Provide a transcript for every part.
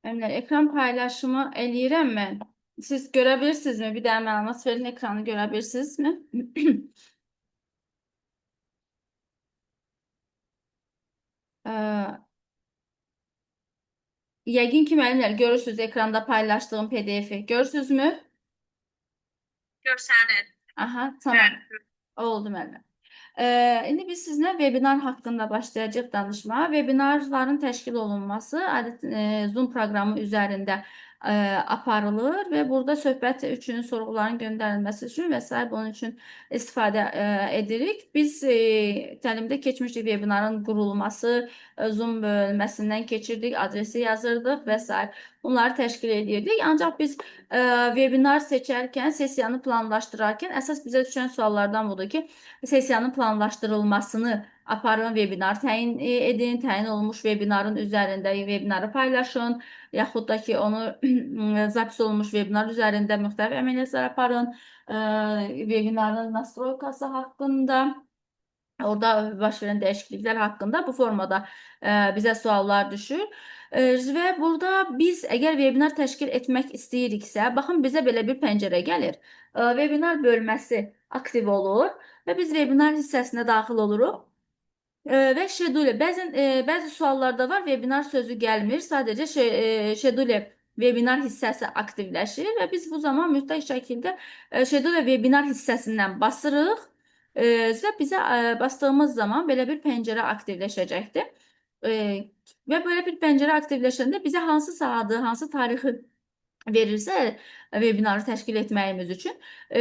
Əminə, ekran paylaşımı eləyirəm mən. Siz görə bilirsinizmi? Bir daha məlumat verin, ekranı görə bilirsinizmi? Ee, Yəqin ki, müəllimlər görürsünüz ekranda paylaşdığım PDF-i. Görürsünüzmü? Görsənir. Aha, tamam. Oldu müəllim. İndi biz sizinlə webinar haqqında başlayacağıq danışmağa. Webinarların təşkil olunması Zoom proqramı üzərində aparılır və burada söhbət üçün, sorğuların göndərilməsi üçün və s. bunun üçün istifadə edirik. Biz təlimdə keçmişdik webinarın qurulması, Zoom bölməsindən keçirdik, adresi yazırdıq və s. Bunları təşkil edirdik. Ancaq biz webinar seçərkən, sessiyanı planlaşdırarkən əsas bizə düşən suallardan budur ki, sessiyanın planlaşdırılmasını aparın, webinar təyin edin, təyin olunmuş webinarın üzərində webinarı paylaşın, yaxud da ki, onu zapis olunmuş webinar üzərində müxtəlif əməliyyatlar aparın, webinarın nastroykası haqqında, orada baş verən dəyişikliklər haqqında bu formada bizə suallar düşür. Və burada biz əgər webinar təşkil etmək istəyiriksə, baxın bizə belə bir pəncərə gəlir. Webinar bölməsi aktiv olur və biz webinar hissəsinə daxil oluruq. Və şedule. Bəzi suallarda var, webinar sözü gəlmir. Sadəcə şedule webinar hissəsi aktivləşir və biz bu zaman mütləq şəkildə şedule webinar hissəsindən basırıq və bizə bastığımız zaman belə bir pəncərə aktivləşəcəkdir. Və belə bir pəncərə aktivləşəndə bizə hansı saatı, hansı tarixi verirsə webinarı təşkil etməyimiz üçün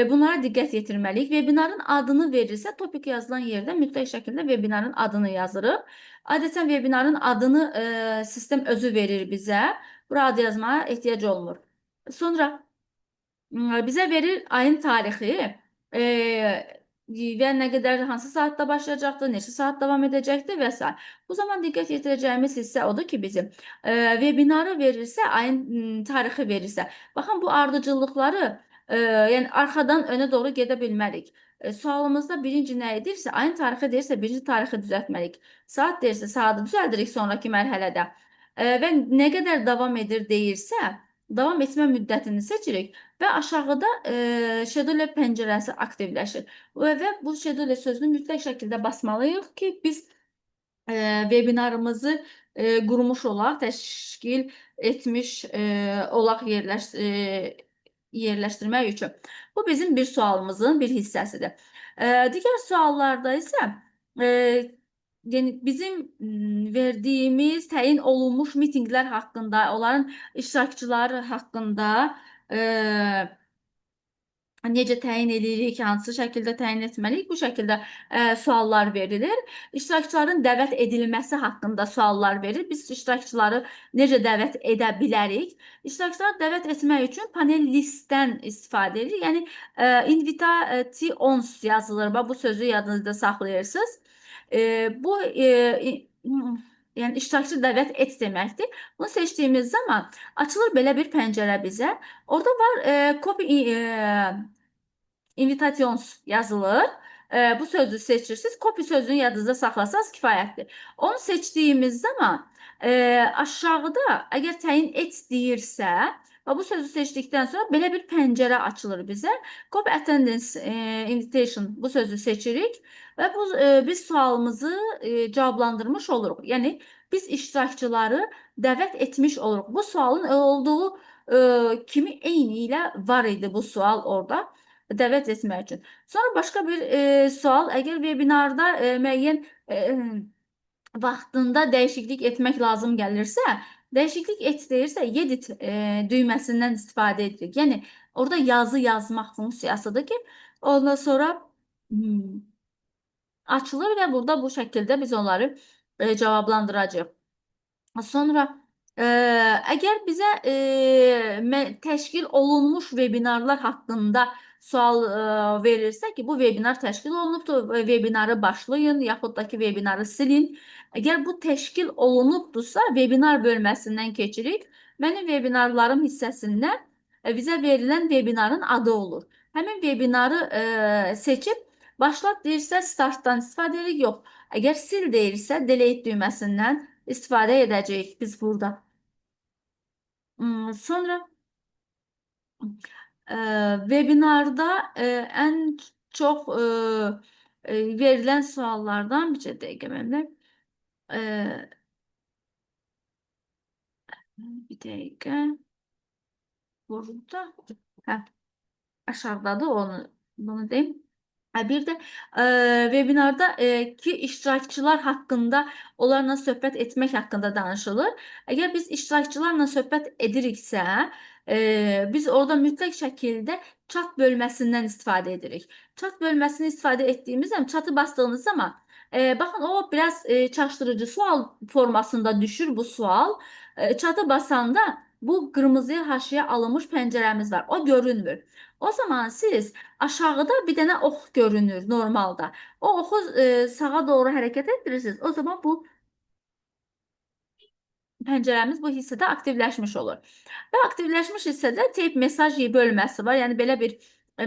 bunlara diqqət yetirməliyik. Webinarın adını verirsə, topik yazılan yerdə mütləq şəkildə webinarın adını yazırıq. Adətən webinarın adını sistem özü verir bizə. Bura ad yazmaya ehtiyac olmur. Sonra bizə verir ayın tarixi və nə qədər hansı saatda başlayacaqdır, neçə saat davam edəcəkdir və s. Bu zaman diqqət yetirəcəyimiz hissə odur ki, bizim webinarı verirsə, ayın tarixi verirsə, baxın bu ardıcıllıqları yəni arxadan önə doğru gedə bilmərik. Sualımızda birinci nə edirsə, ayın tarixi deyirsə, birinci tarixi düzəltməliyik. Saat deyirsə, saatı düzəldirik sonraki mərhələdə. Və nə qədər davam edir deyirsə, davam etmə müddətini seçirik və aşağıda schedule pəncərəsi aktivləşir. Və bu schedule sözünü mütləq şəkildə basmalıyıq ki, biz webinarımızı qurmuş olaq, təşkil etmiş olaq yerləşdirmək üçün. Bu bizim bir sualımızın bir hissəsidir. Digər suallarda isə yəni bizim verdiyimiz təyin olunmuş mitinqlər haqqında, onların iştirakçıları haqqında necə təyin edirik, hansı şəkildə təyin etməliyik, bu şəkildə suallar verilir. İştirakçıların dəvət edilməsi haqqında suallar verir. Biz iştirakçıları necə dəvət edə bilərik? İştirakçıları dəvət etmək üçün panel listdən istifadə edirik. Yəni, invitations yazılır. Bu sözü yadınızda saxlayırsınız. Bu, yəni iştirakçı dəvət et deməkdir. Bunu seçdiyimiz zaman açılır belə bir pəncərə bizə. Orada var copy invitations yazılır. Bu sözü seçirsiniz. Copy sözünü yadınızda saxlasanız kifayətdir. Onu seçdiyimiz zaman aşağıda əgər təyin et deyirsə, bu sözü seçdikdən sonra belə bir pəncərə açılır bizə. Copy attendance invitation bu sözü seçirik və biz sualımızı cavablandırmış oluruq. Yəni biz iştirakçıları dəvət etmiş oluruq. Bu sualın olduğu kimi eyni ilə var idi bu sual orada dəvət etmək üçün. Sonra başqa bir sual, əgər webinarda müəyyən vaxtında dəyişiklik etmək lazım gəlirsə, dəyişiklik et deyirsə, edit düyməsindən istifadə edirik. Yəni, orada yazı yazmaq funksiyasıdır ki, ondan sonra açılır və burada bu şəkildə biz onları cavablandıracağıq. Sonra əgər bizə təşkil olunmuş webinarlar haqqında sual verirsə ki, bu webinar təşkil olunubdur, webinarı başlayın, yaxud da ki, webinarı silin. Əgər bu təşkil olunubdursa, webinar bölməsindən keçirik. Mənim webinarlarım hissəsindən bizə verilən webinarın adı olur. Həmin webinarı seçib, başlat deyirsə, startdan istifadə edirik, yox. Əgər sil deyirsə, delete düyməsindən istifadə edəcəyik biz burada. Sonra e, webinarda en çok verilen suallardan bir dakika benimle. Bir dakika. Burada. Heh, aşağıdadır onu. Bunu deyim. Bir də webinarda ki iştirakçılar haqqında, onlarla söhbət etmək haqqında danışılır. Əgər biz iştirakçılarla söhbət ediriksə, biz orada mütləq şəkildə chat bölməsindən istifadə edirik. Chat bölməsini istifadə etdiyimiz zaman, chatı bastığınız zaman, baxın o biraz çaşdırıcı sual formasında düşür bu sual. Chatı basanda bu qırmızı haşiyə alınmış pəncərəmiz var. O görünmür. O zaman siz aşağıda bir dənə ox görünür normalda. O oxu sağa doğru hərəkət ettirirsiniz. O zaman bu pəncərəmiz bu hissədə aktivləşmiş olur. Və aktivləşmiş hissədə teyp mesaj bölməsi var. Yəni belə bir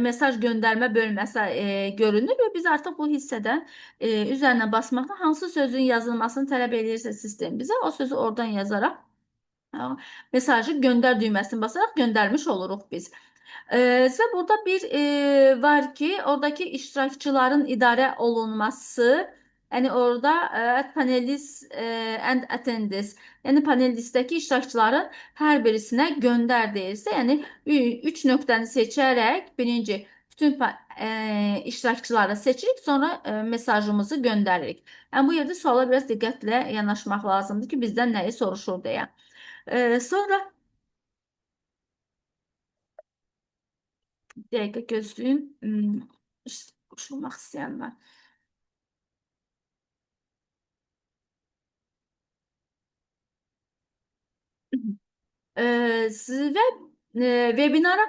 mesaj göndərmə bölməsi görünür və biz artıq bu hissədən üzərinə basmaqla hansı sözün yazılmasını tələb edirsə sistem bizə, o sözü oradan yazaraq mesajı göndər düyməsini basaraq göndərmiş oluruq biz. Və burada bir var ki, oradakı iştirakçıların idarə olunması, yəni orada panelist and attendees, yəni panelistdəki iştirakçıların hər birisinə göndər deyirsə, yəni 3 nöqtəni seçərək birinci bütün iştirakçıları seçirik, sonra mesajımızı göndəririk. Yəni bu yerdə suala biraz diqqətlə yanaşmaq lazımdır ki, bizdən nəyi soruşur deyə. Sonra bir dəqiqə gözləyim. Qoşulmaq istəyən var. Və webinara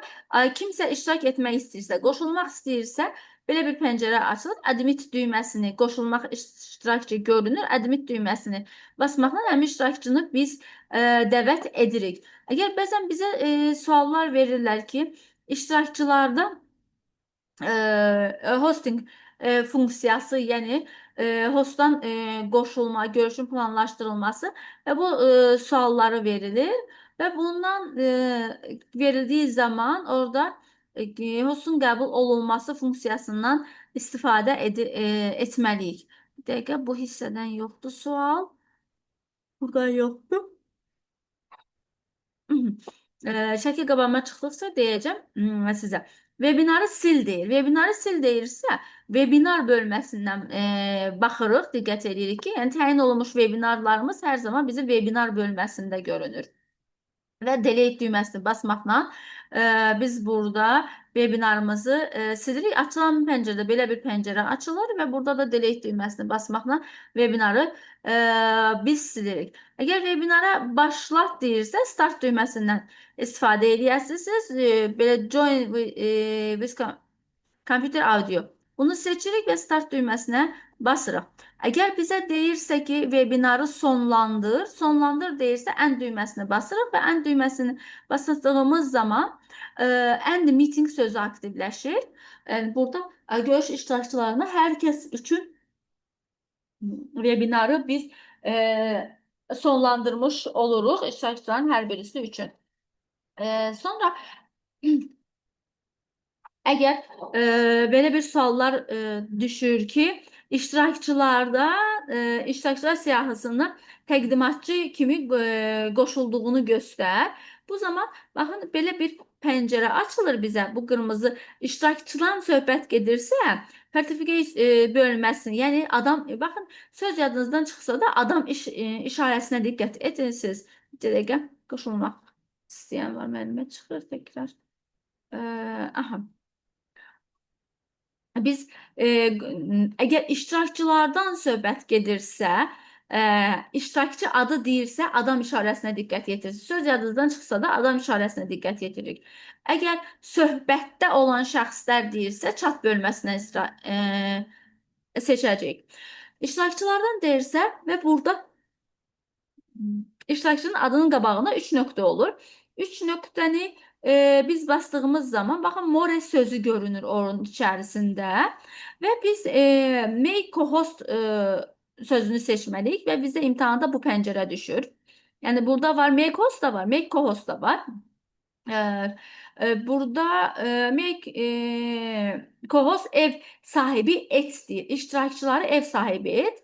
kimsə iştirak etmək istəyirsə, qoşulmaq istəyirsə, belə bir pəncərə açılır. Admit düyməsini, qoşulmaq iştirakçı görünür. Admit düyməsini basmaqla həmin iştirakçını biz dəvət edirik. Əgər bəzən bizə suallar verirlər ki, iştirakçılarda hosting funksiyası, yəni hostdan qoşulma, görüşün planlaşdırılması və bu sualları verilir və bundan verildiyi zaman orada hostun qəbul olunması funksiyasından istifadə etməliyik. Bir dəqiqə, bu hissədən yoxdur sual. Buradan yoxdur. Şəkil qabağıma çıxdıqca deyəcəm sizə. Webinarı sil deyir. Webinarı sil deyirsə, webinar bölməsindən baxırıq, diqqət edirik ki, yəni təyin olunmuş webinarlarımız hər zaman bizim webinar bölməsində görünür. Və delete düyməsini basmaqla biz burada webinarımızı silirik. Açılan pəncərədə belə bir pəncərə açılır və burada da delete düyməsini basmaqla webinarı biz silirik. Əgər webinara başlat deyirsə, start düyməsindən istifadə edəsiniz. Belə join with computer audio. Bunu seçirik və start düyməsinə basırıq. Əgər bizə deyirsə ki, webinarı sonlandır deyirsə, end düyməsini basırıq və end düyməsini basdığımız zaman end meeting sözü aktivləşir. Yəni burada görüş iştirakçılarına hər kəs üçün webinarı biz sonlandırmış oluruq iştirakçıların hər birisi üçün. Sonra əgər belə bir suallar düşür ki, iştirakçılar siyahısında təqdimatçı kimi qoşulduğunu göstər. Bu zaman baxın belə bir pəncərə açılır bizə. Bu qırmızı iştirakçıdan söhbət gedirsə, certificate bölməsini, yəni adam, baxın söz yadınızdan çıxsa da adam işarəsinə diqqət edirsiniz. Bir dəqiqə qoşulmaq istəyən var, müəllimə çıxır təkrar. Aha. Biz əgər iştirakçılardan söhbət gedirsə, iştirakçı adı deyirsə, adam işarəsinə diqqət yetirirsiniz. Söz yadınızdan çıxsa da adam işarəsinə diqqət yetiririk. Əgər söhbətdə olan şəxslər deyirsə, chat bölməsinə seçəcəyik. İştirakçılardan deyirsə və burada iştirakçının adının qabağına 3 nöqtə olur. 3 nöqtəni biz bastığımız zaman, baxın, more sözü görünür onun içərisində və biz make co-host sözünü seçməliyik və bizə imtahanda bu pəncərə düşür. Yani burada var make host da var, make co-host da var. Ee, Burada make co-host ev sahibi et deyir. İştirakçıları ev sahibi et.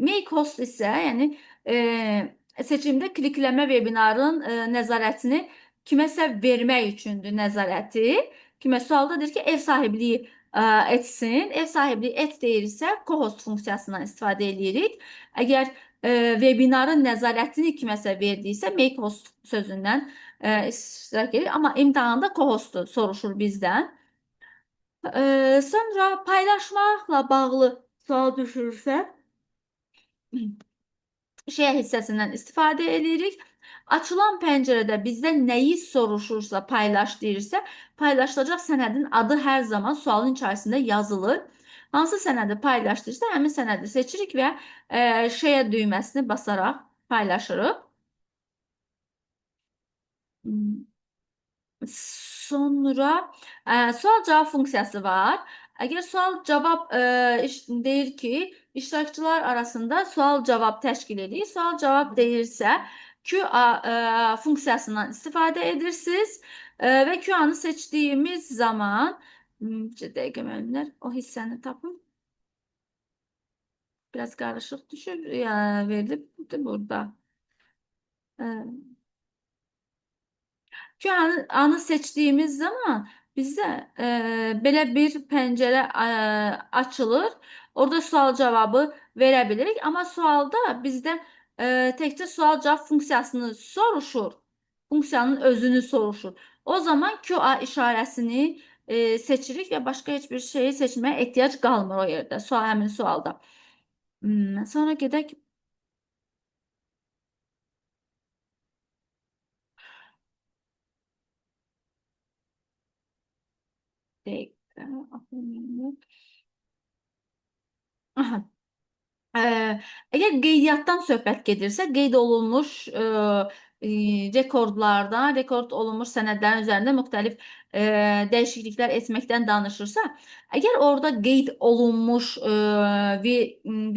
Make host ise yani seçimdə klikləmə webinarın nəzarətini kiməsə vermək üçündür nəzarəti. Kimə sualda deyir ki, ev sahibliyi etsin. Ev sahibliyi et deyirsə, co-host funksiyasından istifadə edirik. Əgər webinarın nəzarətini kiməsə verdiysə, make host sözündən iştirak edir. Amma imtahanda co-host'u soruşur bizdən. Sonra paylaşmaqla bağlı sual düşürsə, şey hissəsindən istifadə edirik. Açılan pəncərədə bizdən nəyi soruşursa, paylaş deyirsə, paylaşılacaq sənədin adı hər zaman sualın içərisində yazılır. Hansı sənədi paylaşdırırsa, həmin sənədi seçirik və share düyməsini basaraq paylaşırıq. Sonra sual-cavab funksiyası var. Əgər sual-cavab deyir ki, iştirakçılar arasında sual-cavab təşkil edir. Sual-cavab deyirsə, QA funksiyasından istifadə edirsiniz və QA-nı seçdiyimiz zaman, bir dəqiqə müəllimlər, o hissəni tapın. Biraz qarışıq düşür, verdi burada. Anı seçdiyimiz zaman bizdə belə bir pəncərə açılır. Orada sual cavabı verə bilirik. Amma sualda bizdə təkcə sual cavab funksiyasını soruşur. Funksiyanın özünü soruşur. O zaman QA işarəsini seçirik və başqa heç bir şeyi seçməyə ehtiyac qalmır o yerdə. Həmin sualda. Sonra gedək. Dəqiqə. Aha. Əgər qeydiyyatdan söhbət gedirsə, qeyd olunmuş rekordlardan, rekord olunmuş sənədlərin üzərində müxtəlif dəyişikliklər etməkdən danışırsa, əgər orada qeyd olunmuş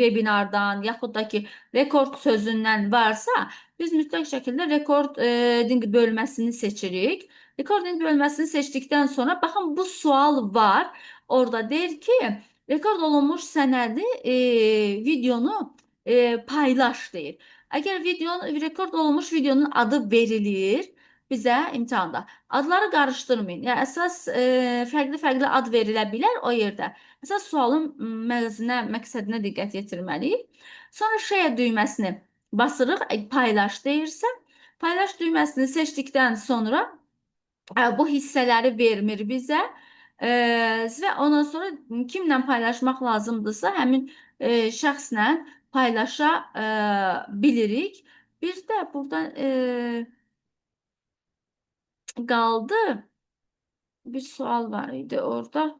webinardan yaxud da ki, rekord sözündən varsa, biz mütləq şəkildə rekording bölməsini seçirik. Rekording bölməsini seçdikdən sonra, baxın, bu sual var. Orada deyir ki, rekord olunmuş sənədi videonu paylaş deyir. Əgər rekord olunmuş videonun adı verilir bizə imtahanda. Adları qarışdırmayın. Yəni əsas fərqli-fərqli ad verilə bilər o yerdə. Əsas sualın məqsədinə diqqət yetirməliyik. Sonra share düyməsini basırıq. Paylaş deyirsə, paylaş düyməsini seçdikdən sonra bu hissələri vermir bizə. Və ondan sonra kimlə paylaşmaq lazımdırsa, həmin şəxslə paylaşa bilirik. Bir də buradan qaldı. Bir sual var idi orada.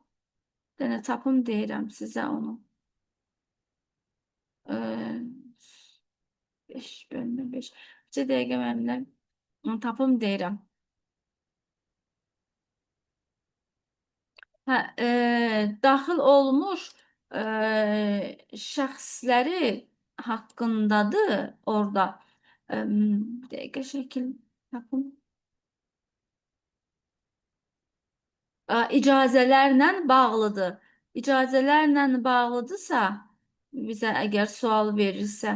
Dənə tapım deyirəm sizə onu. 5 bölmə 5. Bir dəqiqə mənimlə tapım deyirəm. Daxil olmuş şəxsləri haqqındadır orada. Bir dəqiqə şəkil tapın. İcazələrlə bağlıdır. İcazələrlə bağlıdırsa, bizə əgər sual verirsə,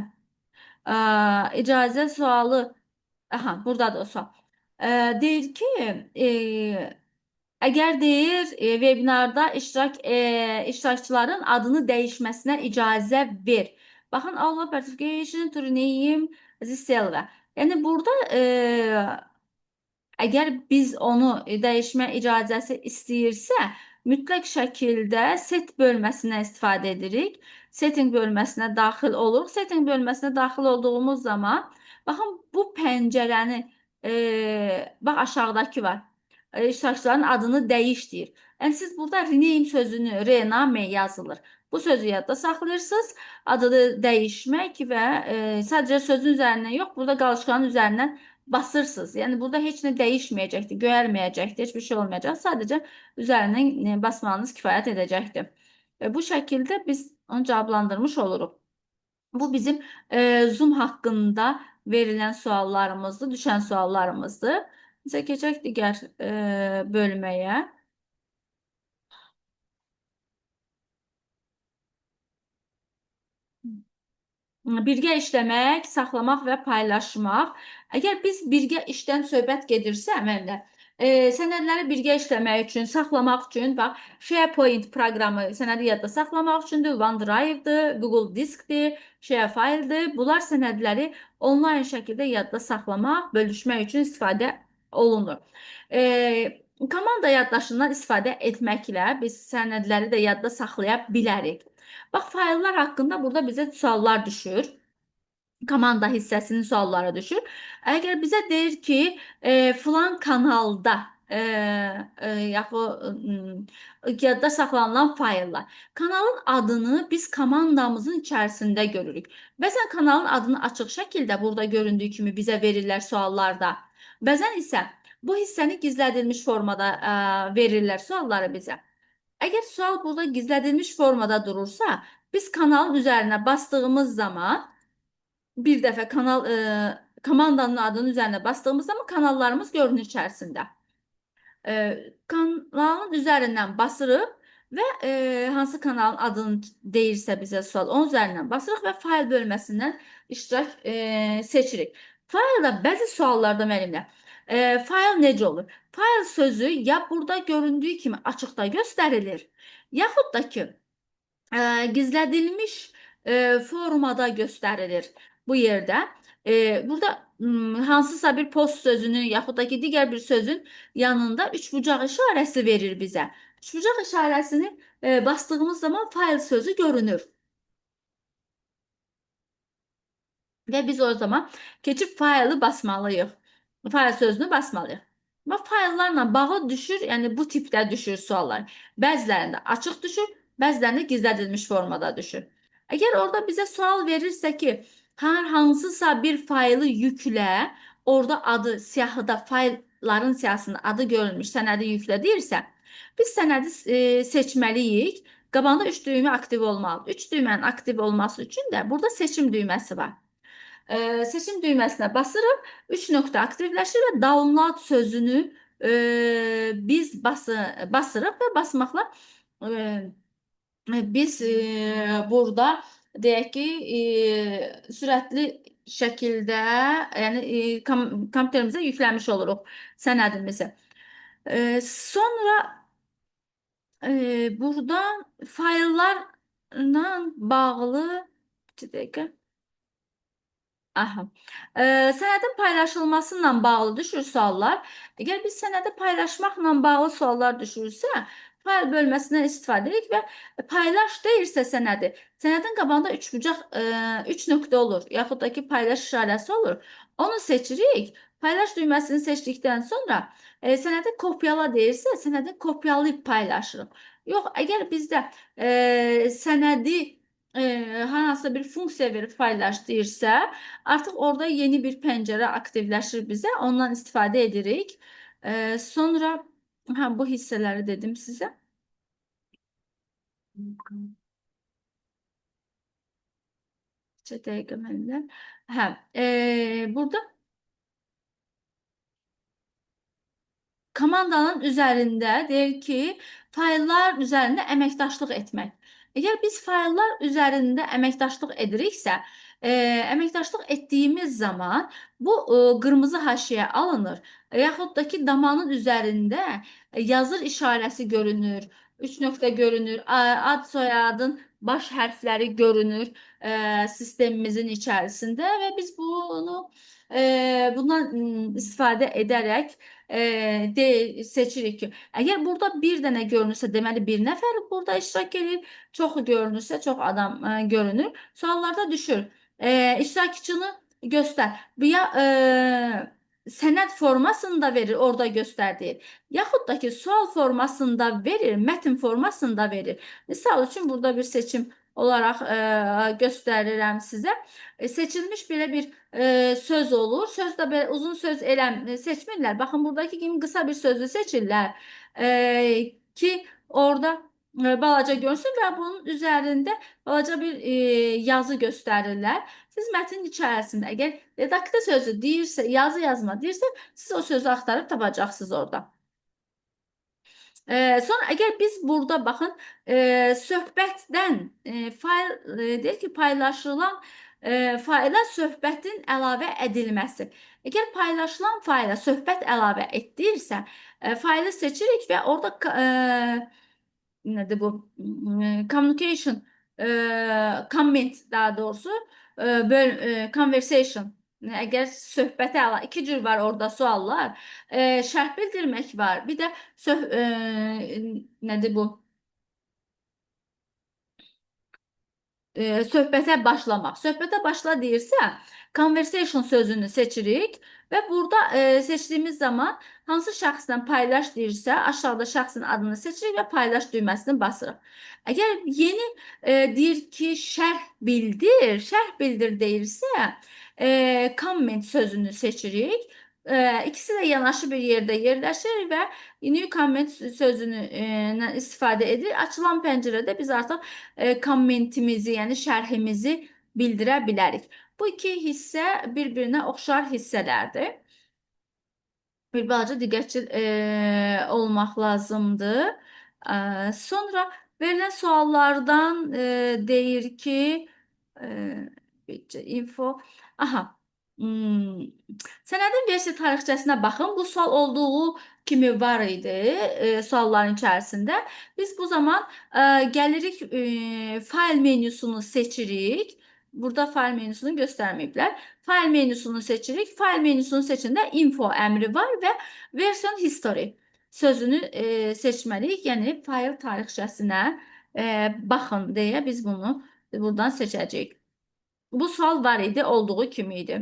icazə sualı, aha, buradadır o sual. Deyir ki, əgər deyir webinarda iştirakçıların adını dəyişməsinə icazə ver. Baxın, allow participation to rename this server. Yəni burada əgər biz onu dəyişmə icazəsi istəyirsə, mütləq şəkildə set bölməsinə istifadə edirik. Setting bölməsinə daxil oluruq. Setting bölməsinə daxil olduğumuz zaman, baxın, bu pəncərəni, bax, aşağıdakı var. İştirakçıların adını dəyiş deyir. Yəni, siz burada rename sözünü, rename yazılır. Bu sözü yadda saxlayırsınız. Adını dəyişmək və sadəcə sözün üzərindən yox, burada qalışqanın üzərindən basırsınız. Yəni, burada heç nə dəyişməyəcəkdir, göyərməyəcəkdir, heç bir şey olmayacaq. Sadəcə üzərindən basmanız kifayət edəcəkdir. Bu şəkildə biz onu cavablandırmış oluruq. Bu bizim Zoom haqqında verilən suallarımızdır, düşən suallarımızdır. Bizə keçək digər bölməyə. Birgə işləmək, saxlamaq və paylaşmaq. Əgər biz birgə işdən söhbət gedirsə, müəllimlər, sənədləri birgə işləmək üçün, saxlamaq üçün, bax, SharePoint proqramı sənədi yadda saxlamaq üçündür, OneDrive-dır, Google Diskdir, ShareFile-dir. Bunlar sənədləri onlayn şəkildə yadda saxlamaq, bölüşmək üçün istifadə olunur. Komanda yaddaşından istifadə etməklə biz sənədləri də yadda saxlaya bilərik. Bax, fayllar haqqında burada bizə suallar düşür. Komanda hissəsinin sualları düşür. Əgər bizə deyir ki, filan kanalda yaxud yadda saxlanılan fayllar. Kanalın adını biz komandamızın içərisində görürük. Bəzən kanalın adını açıq şəkildə burada göründüyü kimi bizə verirlər suallarda. Bəzən isə bu hissəni gizlədilmiş formada verirlər sualları bizə. Əgər sual burada gizlədilmiş formada durursa, biz kanalın üzərinə bastığımız zaman bir dəfə komandanın adının üzərinə bastığımız zaman kanallarımız görünür içərisində. Kanalın üzərindən basırıq və hansı kanalın adını deyirsə bizə sual, onun üzərindən basırıq və fayl bölməsindən iştirak seçirik. Faylda bəzi suallarda müəllimlər, fayl necə olur? Fayl sözü ya burada göründüyü kimi açıqda göstərilir, yaxud da ki, gizlədilmiş formada göstərilir bu yerdə. Burada hansısa bir post sözünün yaxud da ki, digər bir sözün yanında üçbucaq işarəsi verir bizə. Üçbucaq işarəsini bastığımız zaman fayl sözü görünür. Və biz o zaman keçib faylı basmalıyıq. Fayl sözünü basmalıyıq. Və fayllarla bağlı düşür, yəni bu tipdə düşür suallar. Bəzilərində açıq düşür, bəzilərində gizlədilmiş formada düşür. Əgər orada bizə sual verirsə ki, hansısa bir faylı yüklə, orada adı siyahıda, faylların siyahısında adı görülmüş sənədi yüklə deyirsə, biz sənədi seçməliyik. Qabağında 3 düymə aktiv olmalı. 3 düymənin aktiv olması üçün də burada seçim düyməsi var. Seçim düyməsinə basırıq, 3 nöqtə aktivləşir və download sözünü biz basırıq və basmaqla biz burada deyək ki, sürətli şəkildə, yəni kompüterimizə yükləmiş oluruq sənədimizi. Sonra burada fayllarla bağlı bir dəqiqə. Aha. Sənədin paylaşılmasıyla bağlı düşür suallar. Əgər biz sənədi paylaşmaqla bağlı suallar düşürsə, fayl bölməsindən istifadə edirik və paylaş deyirsə sənədi, sənədin qabağında üçbucaq 3 nöqtə olur, yaxud da ki, paylaş işarəsi olur. Onu seçirik. Paylaş düyməsini seçdikdən sonra sənədi kopyala deyirsə, sənədi kopyalayıb paylaşırıq. Yox, əgər bizdə sənədi hansısa bir funksiya verib paylaş deyirsə, artıq orada yeni bir pəncərə aktivləşir bizə. Ondan istifadə edirik. Sonra bu hissələri dedim sizə. Bir dəqiqə mənimlə. Burada komandanın üzərində deyir ki, fayllar üzərində əməkdaşlıq etmək. Əgər biz fayllar üzərində əməkdaşlıq ediriksə, əməkdaşlıq etdiyimiz zaman bu qırmızı haşiyə alınır. Yaxud da ki, damanın üzərində yazır işarəsi görünür, 3 nöqtə görünür, ad soyadın baş hərfləri görünür sistemimizin içərisində və biz bundan istifadə edərək seçirik ki, əgər burada bir dənə görünürsə, deməli bir nəfər burada iştirak edir, çoxu görünürsə, çox adam görünür. Suallarda düşür, iştirakçını göstər. Ya sənəd formasında verir, orada göstərdiyi. Yaxud da ki, sual formasında verir, mətn formasında verir. Misal üçün, burada bir seçim olaraq göstərirəm sizə. Seçilmiş belə bir söz olur. Söz də belə uzun söz seçmirlər. Baxın, buradakı kimi qısa bir sözü seçirlər ki, orada balaca görsün və bunun üzərində balaca bir yazı göstərirlər. siz mətnin içərisində əgər redaktor sözü deyirsə, yazı yazma deyirsə, siz o sözü axtarıb tapacaqsınız orada. Sonra əgər biz burada baxın, söhbətdən fayl deyir ki, paylaşılan fayla söhbətin əlavə edilməsi. Əgər paylaşılan fayla söhbət əlavə etdirsə, faylı seçirik və orada nədir bu? Communication, comment daha doğrusu, conversation. Əgər söhbətə iki cür var orada suallar. Şərh bildirmək var. Bir də nədir bu? Söhbətə başlamaq. Söhbətə başla deyirsə, conversation sözünü seçirik və burada seçdiyimiz zaman hansı şəxslə paylaş deyirsə, aşağıda şəxsin adını seçirik və paylaş düyməsini basırıq. Əgər yeni deyir ki, şərh bildir deyirsə, comment sözünü seçirik. İkisi də yanaşı bir yerdə yerləşir və new comment sözünü istifadə edir. Açılan pəncərədə biz artıq kommentimizi, yəni şərhimizi bildirə bilərik. Bu iki hissə bir-birinə oxşar hissələrdir. Bir balaca diqqətli olmaq lazımdır. Sonra verilən suallardan deyir ki, info, aha, sənədin versiya tarixçəsinə baxın. Bu sual olduğu kimi var idi sualların içərisində. Biz bu zaman gəlirik, fayl menüsünü seçirik. Burada fayl menüsünü göstərməyiblər. Fayl menüsünü seçirik. Fayl menüsünü seçəndə info əmri var və version history sözünü seçməliyik. Yəni fayl tarixçəsinə baxın deyə biz bunu buradan seçəcəyik. Bu sual var idi, olduğu kimi idi.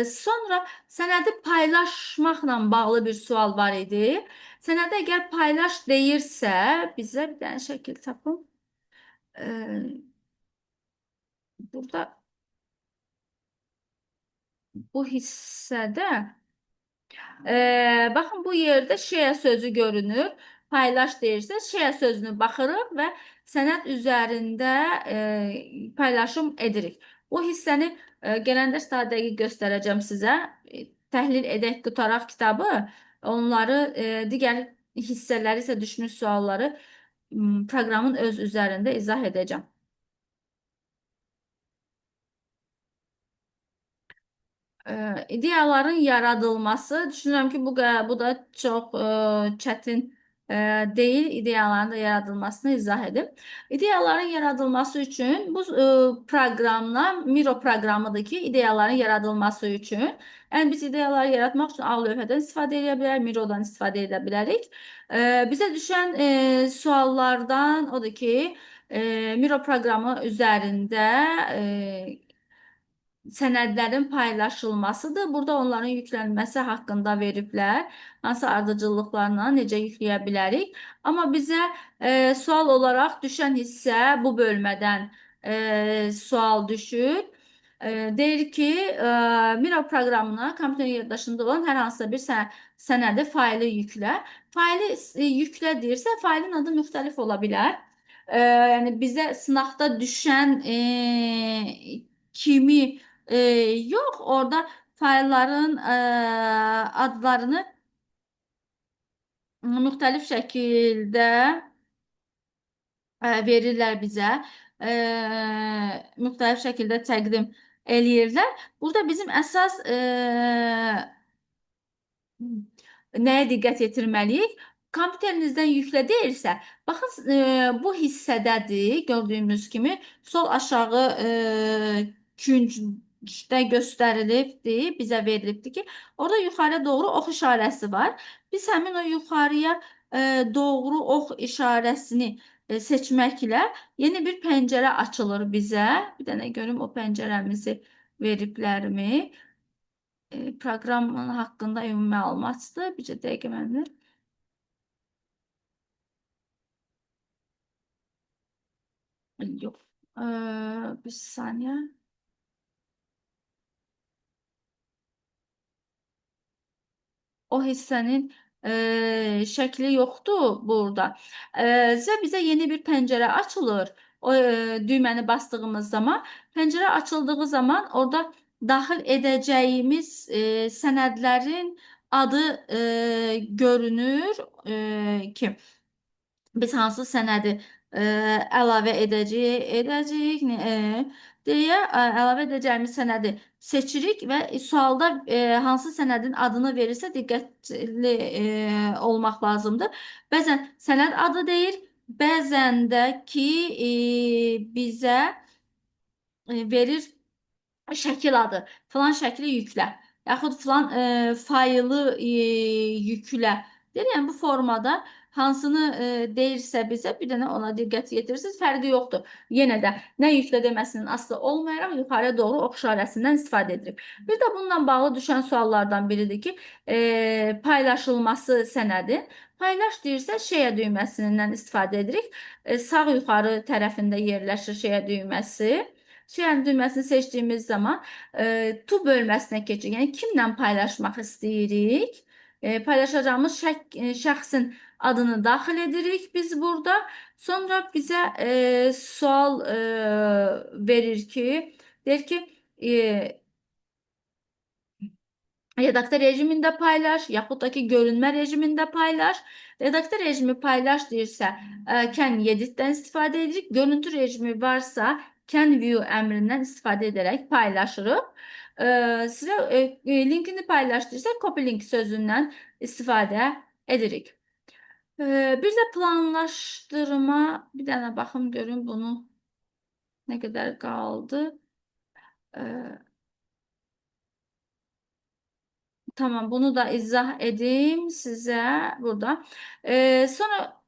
Sonra sənədi paylaşmaqla bağlı bir sual var idi. Sənədə əgər paylaş deyirsə, bizə bir dənə şəkil tapın. Burada bu hissədə baxın, bu yerdə share sözü görünür. Paylaş deyirsə, share sözünü baxırıq və sənəd üzərində paylaşım edirik. Bu hissəni gələndə daha dəqiq göstərəcəm sizə. Təhlil edək qutaraq kitabı, onları digər hissələri isə düşmüş sualları proqramın öz üzərində izah edəcəm. İdeyaların yaradılması, düşünürəm ki, bu da çox çətin deyil. İdeyaların da yaradılmasını izah edim. İdeyaların yaradılması üçün bu proqramla, Miro proqramıdır ki, ideyaların yaradılması üçün. Yəni biz ideyaları yaratmaq üçün ağ lövhədən istifadə edə bilərik, Mirodan istifadə edə bilərik. Bizə düşən suallardan odur ki, Miro proqramı üzərində sənədlərin paylaşılmasıdır. Burada onların yüklənməsi haqqında veriblər. Hansı ardıcıllıqlarla necə yükləyə bilərik. Amma bizə sual olaraq düşən hissə bu bölmədən sual düşür. Deyir ki, Miro proqramına kompüterin yaddaşında olan hər hansısa bir sənədi faylı yüklə. Faylı yüklə deyirsə, faylın adı müxtəlif ola bilər. Yəni bizə sınaqda düşən kimi yox, orada faylların adlarını müxtəlif şəkildə verirlər bizə. Müxtəlif şəkildə təqdim eləyirlər. Burada bizim əsas nəyə diqqət yetirməliyik? Kompüterinizdən yüklə deyirsə, baxın, bu hissədədir, gördüyümüz kimi, sol aşağı küncdə göstərilibdir, bizə verilibdir ki, orada yuxarıya doğru ox işarəsi var. Biz həmin o yuxarıya doğru ox işarəsini seçməklə yeni bir pəncərə açılır bizə. Bir dənə görüm o pəncərəmizi veriblərmi? Proqramın haqqında ümumi məlumatdır. Bircə dəqiqə mənimlə. Yox. Bir saniyə. O hissənin şəkli yoxdur burada. Və bizə yeni bir pəncərə açılır. O düyməni bastığımız zaman pəncərə açıldığı zaman orada daxil edəcəyimiz sənədlərin adı görünür ki, biz hansı sənədi əlavə edəcəyik deyə əlavə edəcəyimiz sənədi seçirik və sualda hansı sənədin adını verirsə diqqətli olmaq lazımdır. Bəzən sənəd adı deyir, bəzən də ki bizə verir şəkil adı, filan şəkli yüklə, yaxud filan faylı yüklə. Deyir, yəni bu formada hansını deyirsə bizə bir dənə ona diqqət yetirirsiniz. Fərqi yoxdur. Yenə də nə yüklə deməsinin asılı olmayaraq yuxarıya doğru ox işarəsindən istifadə edirik. Bir də bununla bağlı düşən suallardan biridir ki, paylaşılması sənədin. Paylaş deyirsə şeyə düyməsindən istifadə edirik. Sağ yuxarı tərəfində yerləşir şeyə düyməsi. Share düyməsini seçdiyimiz zaman to bölməsinə keçir. Yəni kimlə paylaşmaq istəyirik? Paylaşacağımız şəxsin adını daxil edirik biz burada. Sonra bizə sual verir ki, deyir ki, redaktor rejimində paylaş, yaxud da ki, görünmə rejimində paylaş. Redaktor rejimi paylaş deyirsə, can editdən istifadə edirik. Görüntü rejimi varsa, can view əmrindən istifadə edərək paylaşırıq. Sizə linkini paylaş deyirsə, copy link sözündən istifadə edirik. Bir də planlaşdırma, bir dənə baxım görün bunu nə qədər qaldı. Tamam, bunu da izah edeyim sizə burada. Sonra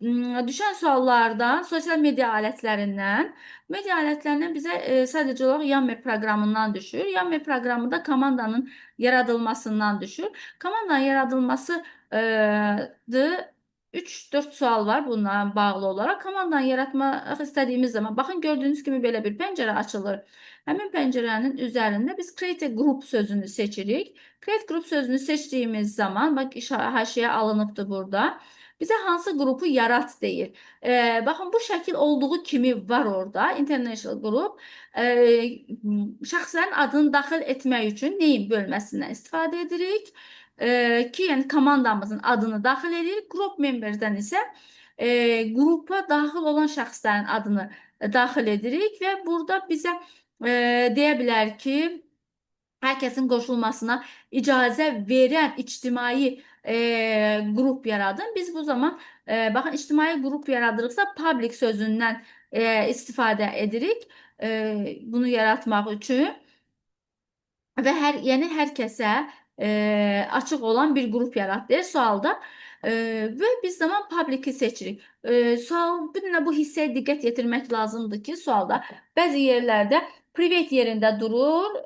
düşən suallardan sosial media alətlərindən, bizə sadəcə olaraq Yammer proqramından düşür. Yammer proqramı da komandanın yaradılmasından düşür. Komandanın yaradılmasıdır. 3-4 sual var bununla bağlı olaraq. Komandanı yaratmaq istədiyimiz zaman, baxın gördüyünüz kimi belə bir pəncərə açılır. Həmin pəncərənin üzərində biz create a group sözünü seçirik. Create group sözünü seçdiyimiz zaman, bak haşiyə alınıbdır burada. Bizə hansı qrupu yarat deyir. Baxın, bu şəkil olduğu kimi var orada. International group. Şəxslərin adını daxil etmək üçün neyin bölməsindən istifadə edirik? Ki, yəni komandamızın adını daxil edirik. Group memberdən isə qrupa daxil olan şəxslərin adını daxil edirik və burada bizə deyə bilər ki, hər kəsin qoşulmasına icazə verən ictimai qrup yaradın. Biz bu zaman, baxın, ictimai qrup yaradırıqsa, public sözündən istifadə edirik bunu yaratmaq üçün. Və yəni hər kəsə açıq olan bir qrup yarat deyir sualda. Və biz zaman public-i seçirik. Bu hissəyə diqqət yetirmək lazımdır ki, sualda bəzi yerlərdə private yerində durur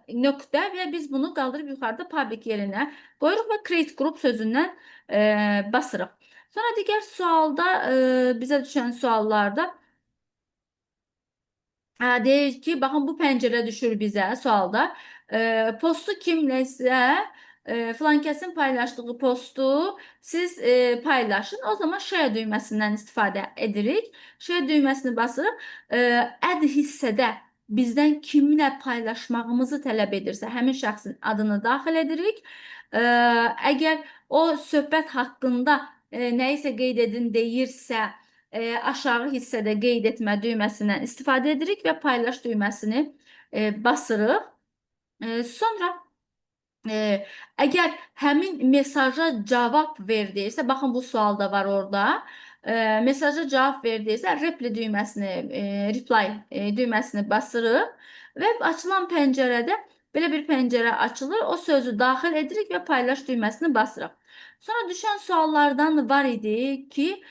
nöqtə və biz bunu qaldırıb yuxarıda public yerinə qoyuruq və create group sözündən basırıq. Sonra digər sualda bizə düşən suallarda deyir ki, baxın, bu pəncərə düşür bizə sualda. Postu kimləsə, filan kəsin paylaşdığı postu siz paylaşın. O zaman share düyməsindən istifadə edirik. Share düyməsini basırıq. Add hissədə bizdən kiminlə paylaşmağımızı tələb edirsə, həmin şəxsin adını daxil edirik. Əgər o söhbət haqqında nəyisə qeyd edin deyirsə, aşağı hissədə qeyd etmə düyməsindən istifadə edirik və paylaş düyməsini basırıq. Sonra əgər həmin mesaja cavab ver deyirsə, baxın bu sual da var orada. Mesaja cavab ver deyirsə, reply düyməsini basırıq və açılan pəncərədə belə bir pəncərə açılır. O sözü daxil edirik və paylaş düyməsini basırıq. Sonra düşən suallardan var idi ki,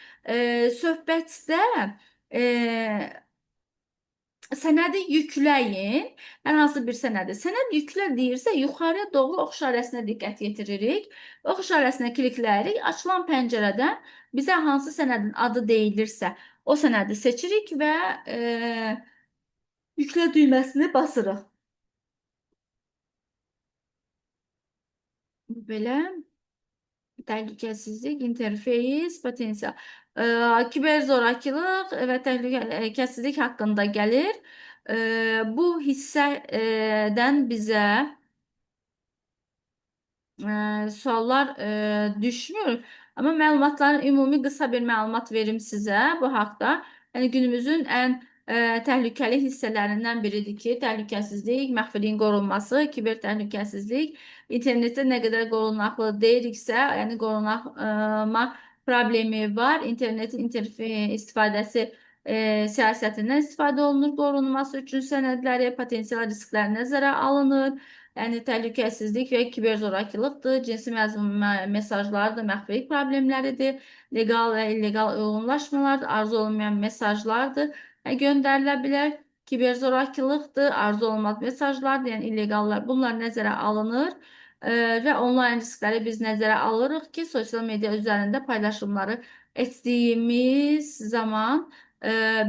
söhbətdə sənədi yükləyin. Hər hansı bir sənədi. Sənəd yüklə deyirsə, yuxarıya doğru ox işarəsinə diqqət yetiririk. Ox işarəsinə klikləyirik. Açılan pəncərədən bizə hansı sənədin adı deyilirsə, o sənədi seçirik və yüklə düyməsini basırıq. Belə. Təhlükəsizlik, interfeys, potensial. Kiber zorakılıq və təhlükəsizlik haqqında gəlir. Bu hissədən bizə suallar düşmür. Amma məlumatların ümumi qısa bir məlumat verim sizə bu haqda. Yəni günümüzün ən təhlükəli hissələrindən biridir ki, təhlükəsizlik, məxfiliyin qorunması, kiber təhlükəsizlik, internetdə nə qədər qorunaqlı deyiriksə, yəni qorunma problemi var. İnternetin istifadəsi siyasətindən istifadə olunur, qorunması üçün sənədləri, potensial risklər nəzərə alınır. Yəni təhlükəsizlik və kiber zorakılıqdır, cinsi məzmun mesajlardır, məxfilik problemləridir, legal və illegal uyğunlaşmalardır, arzu olunmayan mesajlardır göndərilə bilər. Kiber zorakılıqdır, arzu olunmaz mesajlardır, yəni illegallar. Bunlar nəzərə alınır və onlayn riskləri biz nəzərə alırıq ki, sosial media üzərində paylaşımları etdiyimiz zaman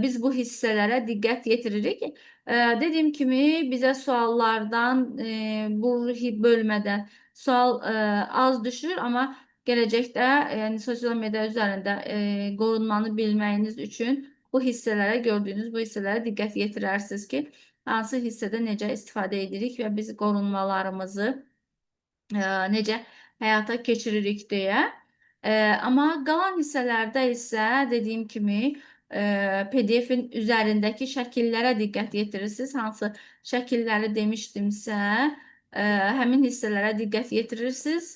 biz bu hissələrə diqqət yetiririk. Dediyim kimi bizə suallardan bu bölmədə sual az düşür, amma gələcəkdə yəni sosial media üzərində qorunmanı bilməyiniz üçün bu hissələrə, gördüyünüz bu hissələrə diqqət yetirərsiniz ki, hansı hissədə necə istifadə edirik və biz qorunmalarımızı necə həyata keçiririk deyə. Amma qalan hissələrdə isə dediyim kimi PDF-in üzərindəki şəkillərə diqqət yetirirsiniz. Hansı şəkilləri demişdimsə, həmin hissələrə diqqət yetirirsiniz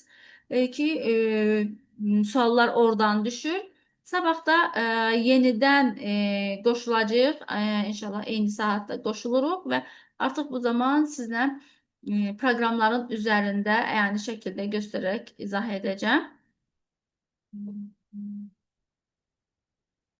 ki, suallar oradan düşür. Sabah da yenidən qoşulacağıq. İnşallah eyni saatda qoşuluruq və artıq bu zaman sizlə proqramların üzərində əyani şəkildə göstərərək izah edəcəm.